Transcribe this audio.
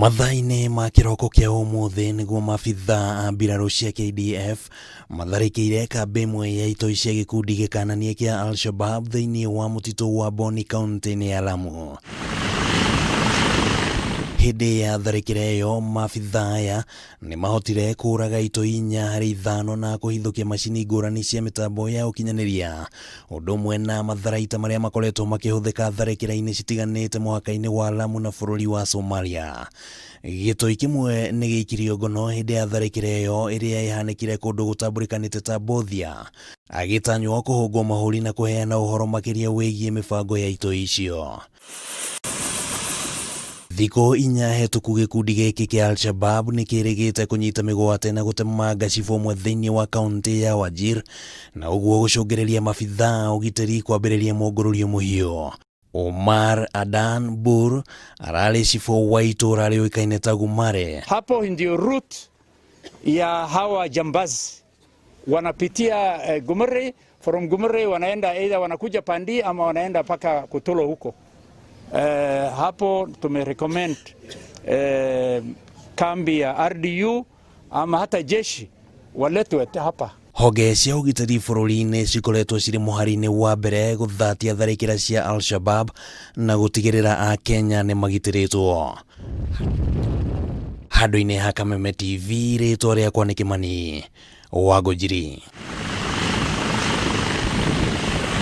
Mathaa-inĩ ma kĩroko kĩa ũmũthĩ nĩguo maabitha a Mbiraru cia KDF matharĩkĩire kambi imwe ya itoi cia gĩkundi gĩkananie kĩa Alshabaab thĩinĩ wa mũtitũ wa Boni kaunti-ini ya Lamu. Hĩndĩ ya tharĩkĩra ĩyo, maabitha aya nĩ mahotire kuraga itoi inya harĩ 5 na kuhithukia macini ngũrani cia mitambo ya ukinyaniria, ũndũ ũmwe na matharaita marĩa makoretwo makihuthika tharĩkĩra-inĩ citiganĩte mũhaka-inĩ wa Lamu na bũrũri wa Somalia. Gĩtoi kĩmwe nĩ gĩikirio ngono hĩndĩ ya tharĩkĩra ĩyo ĩrĩa ĩhanĩkire kũndũ gũtambũrĩkanĩte ta Bothia, agĩtanywo kũhũngwo mahũri na kũheana ũhoro makĩria wĩgiĩ mĩbango ya itoi icio. Thikũ inya hetũku gĩkundi gĩkĩ kĩa Alshabaab nĩ kĩrĩgĩte kũnyita mĩgwate na gũtemanga cibũ ũmwe thĩinĩ wa kaunti ya Wajir, na ũguo gũcũngĩrĩria maabitha ũgitĩri kwambĩrĩria mũngũrũrio mũhiũ. Omar Adan Bur ararĩ cibũ wa itũra rĩũĩkaine ta Gumare. Hapo ndio route ya hawa jambazi wanapitia Gumare, from Gumare wanaenda either wanakuja Pandi ama wanaenda paka Kutulo huko. Hapo tumerecommend kambi ya RDU ama hata jeshi waletwe hapa. Honge cia ũgitĩri bũrũri-inĩ cikoretwo cirĩ mũhari-inĩ wa mbere gũthatia tharĩkĩra cia Alshabaab na gũtigĩrĩra a Kenya nĩ magitĩrĩtwo. Handũ-inĩ ha Kameme TV, rĩtwa rĩakwa nĩ Kimani wa Ngũnjiri.